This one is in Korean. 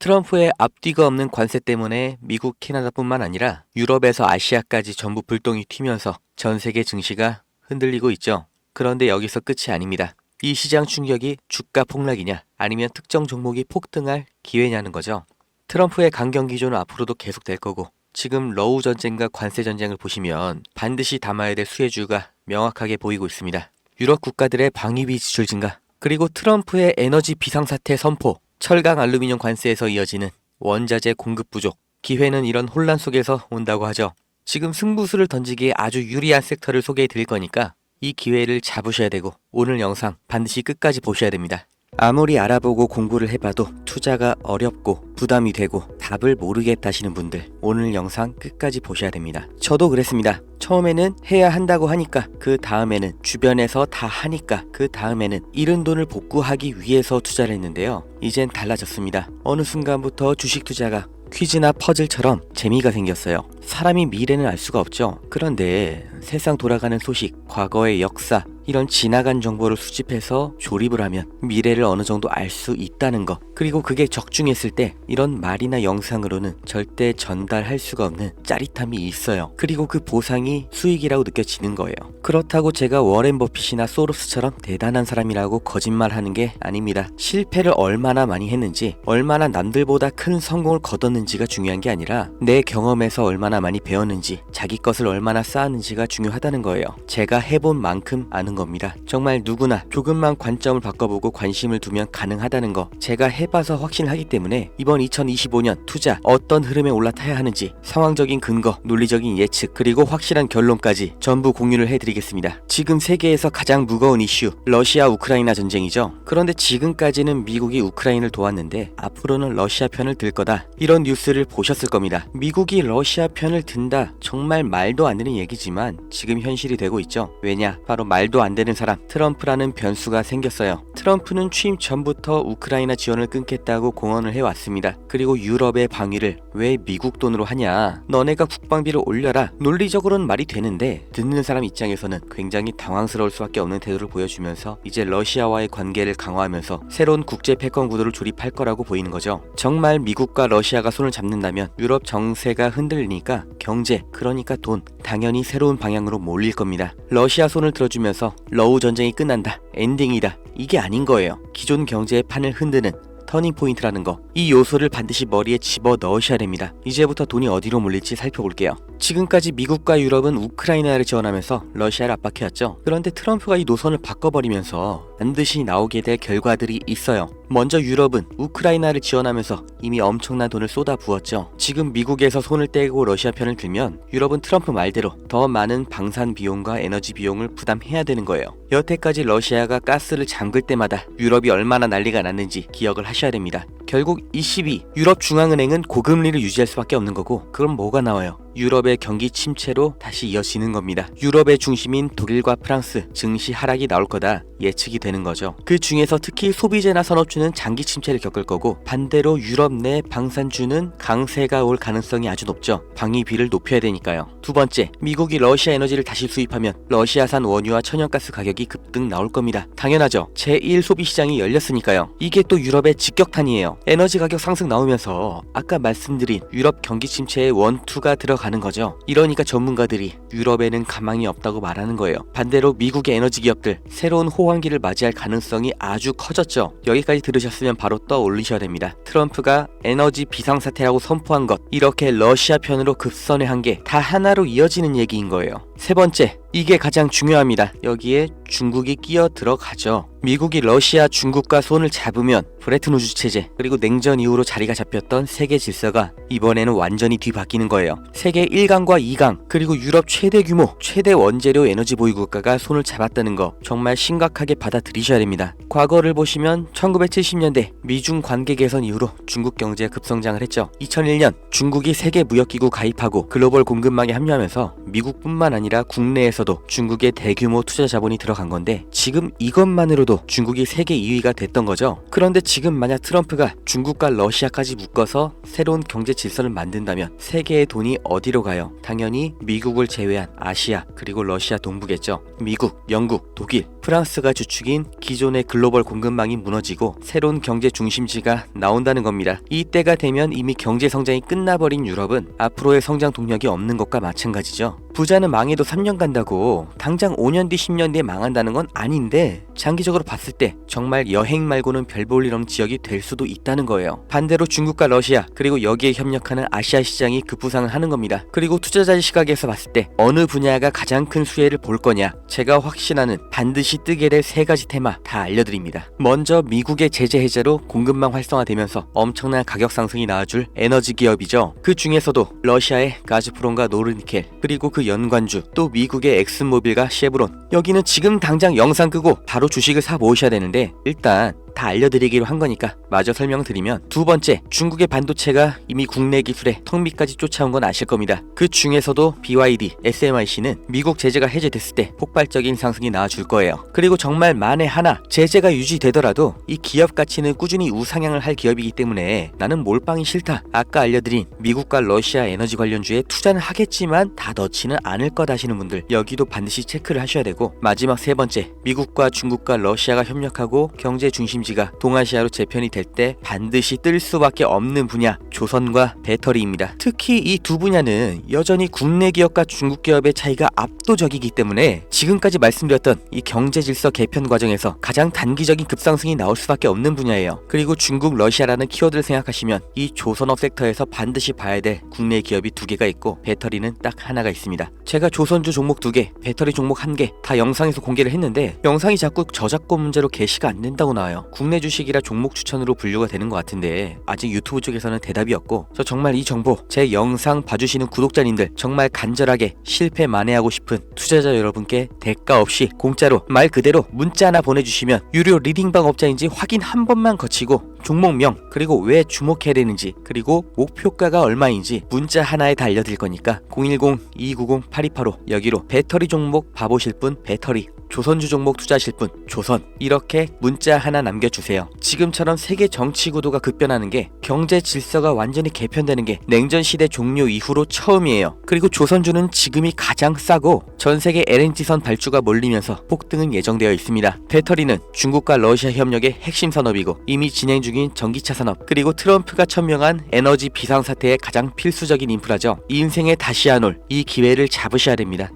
트럼프의 앞뒤가 없는 관세 때문에 미국, 캐나다뿐만 아니라 유럽에서 아시아까지 전부 불똥이 튀면서 전 세계 증시가 흔들리고 있죠. 그런데 여기서 끝이 아닙니다. 이 시장 충격이 주가 폭락이냐 아니면 특정 종목이 폭등할 기회냐는 거죠. 트럼프의 강경 기조는 앞으로도 계속될 거고, 지금 러우 전쟁과 관세 전쟁을 보시면 반드시 담아야 될 수혜주가 명확하게 보이고 있습니다. 유럽 국가들의 방위비 지출 증가, 그리고 트럼프의 에너지 비상사태 선포, 철강 알루미늄 관세에서 이어지는 원자재 공급 부족, 기회는 이런 혼란 속에서 온다고 하죠. 지금 승부수를 던지기에 아주 유리한 섹터를 소개해 드릴 거니까 이 기회를 잡으셔야 되고, 오늘 영상 반드시 끝까지 보셔야 됩니다. 아무리 알아보고 공부를 해봐도 투자가 어렵고 부담이 되고 답을 모르겠다 하시는 분들, 오늘 영상 끝까지 보셔야 됩니다. 저도 그랬습니다. 처음에는 해야 한다고 하니까, 그 다음에는 주변에서 다 하니까, 그 다음에는 잃은 돈을 복구하기 위해서 투자를 했는데요. 이젠 달라졌습니다. 어느 순간부터 주식 투자가 퀴즈나 퍼즐처럼 재미가 생겼어요. 사람이 미래는 알 수가 없죠. 그런데 세상 돌아가는 소식, 과거의 역사, 이런 지나간 정보를 수집해서 조립을 하면 미래를 어느 정도 알 수 있다는 거, 그리고 그게 적중했을 때 이런 말이나 영상으로는 절대 전달할 수가 없는 짜릿함이 있어요. 그리고 그 보상이 수익이라고 느껴지는 거예요. 그렇다고 제가 워렌 버핏이나 소로스처럼 대단한 사람이라고 거짓말하는 게 아닙니다. 실패를 얼마나 많이 했는지, 얼마나 남들보다 큰 성공을 거뒀는지가 중요한 게 아니라 내 경험에서 얼마나 많이 배웠는지, 자기 것을 얼마나 쌓았는지가 중요하다는 거예요. 제가 해본 만큼 아는 겁니다. 정말 누구나 조금만 관점을 바꿔보고 관심을 두면 가능하다는 거, 제가 해봐서 확신하기 때문에 이번 2025년 투자 어떤 흐름에 올라타야 하는지 상황적인 근거, 논리적인 예측, 그리고 확실한 결론까지 전부 공유를 해드리겠습니다. 지금 세계에서 가장 무거운 이슈, 러시아 우크라이나 전쟁이죠. 그런데 지금까지는 미국이 우크라이나를 도왔는데 앞으로는 러시아 편을 들 거다, 이런 뉴스를 보셨을 겁니다. 미국이 러시아 편을 든다, 정말 말도 안 되는 얘기지만 지금 현실이 되고 있죠. 왜냐? 바로 말도 안 되는 사람, 트럼프라는 변수가 생겼어요. 트럼프는 취임 전부터 우크라이나 지원을 끊겠다고 공언을 해왔습니다. 그리고 유럽의 방위를 왜 미국 돈으로 하냐, 너네가 국방비를 올려라, 논리적으로는 말이 되는데 듣는 사람 입장에서는 굉장히 당황스러울 수밖에 없는 태도를 보여주면서 이제 러시아와의 관계를 강화하면서 새로운 국제 패권 구도를 조립할 거라고 보이는 거죠. 정말 미국과 러시아가 손을 잡는다면 유럽 정세가 흔들리니까 경제, 그러니까 돈, 당연히 새로운 방향으로 몰릴 겁니다. 러시아 손을 들어주면서 러우 전쟁이 끝난다, 엔딩이다, 이게 아닌 거예요. 기존 경제의 판을 흔드는 터닝포인트라는 거, 이 요소를 반드시 머리에 집어 넣으셔야 됩니다. 이제부터 돈이 어디로 몰릴지 살펴볼게요. 지금까지 미국과 유럽은 우크라이나를 지원하면서 러시아를 압박해왔죠. 그런데 트럼프가 이 노선을 바꿔버리면서 반드시 나오게 될 결과들이 있어요. 먼저 유럽은 우크라이나를 지원하면서 이미 엄청난 돈을 쏟아부었죠. 지금 미국에서 손을 떼고 러시아 편을 들면 유럽은 트럼프 말대로 더 많은 방산 비용과 에너지 비용을 부담해야 되는 거예요. 여태까지 러시아가 가스를 잠글 때마다 유럽이 얼마나 난리가 났는지 기억을 하셔야 됩니다. 결국 ECB, 유럽중앙은행은 고금리를 유지할 수밖에 없는 거고, 그럼 뭐가 나와요? 유럽의 경기 침체로 다시 이어지는 겁니다. 유럽의 중심인 독일과 프랑스 증시 하락이 나올 거다 예측이 되는 거죠. 그 중에서 특히 소비재나 산업주는 장기 침체를 겪을 거고, 반대로 유럽 내 방산주는 강세가 올 가능성이 아주 높죠. 방위비를 높여야 되니까요. 두 번째, 미국이 러시아 에너지를 다시 수입하면 러시아산 원유와 천연가스 가격이 급등 나올 겁니다. 당연하죠. 제1 소비시장이 열렸으니까요. 이게 또 유럽의 직격탄이에요. 에너지 가격 상승 나오면서 아까 말씀드린 유럽 경기 침체의 원투가 들어가는 거죠. 이러니까 전문가들이 유럽에는 가망이 없다고 말하는 거예요. 반대로 미국의 에너지 기업들 새로운 호황기를 맞이할 가능성이 아주 커졌죠. 여기까지 들으셨으면 바로 떠올리셔야 됩니다. 트럼프가 에너지 비상사태라고 선포한 것, 이렇게 러시아 편으로 급선회 한 게 다 하나로 이어지는 얘기인 거예요. 세 번째, 이게 가장 중요합니다. 여기에 중국이 끼어 들어가죠. 미국이 러시아, 중국과 손을 잡으면 브레튼 우즈 체제, 그리고 냉전 이후로 자리가 잡혔던 세계 질서가 이번에는 완전히 뒤바뀌는 거예요. 세계 1강과 2강, 그리고 유럽 최대 규모, 최대 원재료 에너지 보유 국가가 손을 잡았다는 거 정말 심각하게 받아들이셔야 됩니다. 과거를 보시면 1970년대 미중 관계 개선 이후로 중국 경제가 급성장을 했죠. 2001년 중국이 세계무역기구 가입하고 글로벌 공급망에 합류하면서 미국뿐만 아니라 국내에서도 중국의 대규모 투자 자본이 들어간 건데, 지금 이것만으로도 중국이 세계 2위가 됐던 거죠. 그런데 지금 만약 트럼프가 중국과 러시아까지 묶어서 새로운 경제 질서를 만든다면 세계의 돈이 어디로 가요? 당연히 미국을 제외한 아시아, 그리고 러시아 동부겠죠. 미국, 영국, 독일, 프랑스가 주축인 기존의 글로벌 공급망이 무너지고 새로운 경제 중심지가 나온다는 겁니다. 이때가 되면 이미 경제 성장이 끝나버린 유럽은 앞으로의 성장 동력이 없는 것과 마찬가지죠. 부자는 망해도 3년 간다고 당장 5년 뒤 10년 뒤에 망한다는 건 아닌데 장기적으로 봤을 때 정말 여행 말고는 별 볼 일 없는 지역이 될 수도 있다는 거예요. 반대로 중국과 러시아 그리고 여기에 협력하는 아시아 시장이 급부상을 하는 겁니다. 그리고 투자자의 시각에서 봤을 때 어느 분야가 가장 큰 수혜를 볼 거냐, 제가 확신하는 반드시 뜨게 될 세 가지 테마 다 알려드립니다. 먼저 미국의 제재 해제로 공급망 활성화되면서 엄청난 가격 상승이 나와줄 에너지 기업이죠. 그 중에서도 러시아의 가즈프롬과 노르니켈, 그리고 그 연관주 또 미국의 엑슨모빌과 쉐브론, 여기는 지금 당장 영상 끄고 바로 주식을 사 모으셔야 되는데 일단 다 알려드리기로 한 거니까 마저 설명드리면, 두 번째, 중국의 반도체가 이미 국내 기술에 턱 밑까지 쫓아온 건 아실 겁니다. 그 중에서도 BYD, SMIC는 미국 제재가 해제됐을 때 폭발적인 상승이 나와줄 거예요. 그리고 정말 만에 하나 제재가 유지되더라도 이 기업 가치는 꾸준히 우상향을 할 기업이기 때문에 나는 몰빵이 싫다, 아까 알려드린 미국과 러시아 에너지 관련주에 투자는 하겠지만 다 넣지는 않을 것 하시는 분들, 여기도 반드시 체크를 하셔야 되고, 마지막 세 번째, 미국과 중국과 러시아가 협력하고 경제 중심지가 동아시아로 재편이 될 때 반드시 뜰 수밖에 없는 분야, 조선과 배터리입니다. 특히 이 두 분야는 여전히 국내 기업과 중국 기업의 차이가 압도적이기 때문에 지금까지 말씀드렸던 이 경제 질서 개편 과정에서 가장 단기적인 급상승이 나올 수밖에 없는 분야예요. 그리고 중국, 러시아라는 키워드를 생각하시면 이 조선업 섹터에서 반드시 봐야 될 국내 기업이 두 개가 있고 배터리는 딱 하나가 있습니다. 제가 조선주 종목 2개, 배터리 종목 1개 다 영상에서 공개를 했는데 영상이 자꾸 저작권 문제로 게시가 안 된다고 나와요. 국내 주식이라 종목 추천으로 분류가 되는 것 같은데 아직 유튜브 쪽에서는 대답이 없고, 저 정말 이 정보 제 영상 봐주시는 구독자님들 정말 간절하게 실패 만회하고 싶은 투자자 여러분께 대가 없이 공짜로 말 그대로 문자 하나 보내주시면 유료 리딩방 업자인지 확인 한 번만 거치고 종목명, 그리고 왜 주목해야 되는지, 그리고 목표가가 얼마인지 문자 하나에 다 알려드릴 거니까 010-290-8285 여기로 배터리 종목 봐보실 분 배터리, 조선주 종목 투자하실 분 조선, 이렇게 문자 하나 남겨주세요. 지금처럼 세계 정치 구도가 급변하는 게, 경제 질서가 완전히 개편되는 게 냉전 시대 종료 이후로 처음이에요. 그리고 조선주는 지금이 가장 싸고 전 세계 LNG선 발주가 몰리면서 폭등은 예정되어 있습니다. 배터리는 중국과 러시아 협력의 핵심 산업이고 이미 진행 중인 전기차 산업, 그리고 트럼프가 천명한 에너지 비상사태의 가장 필수적인 인프라죠. 인생에 다시 안 올 이 기회를 잡으셔야 됩니다.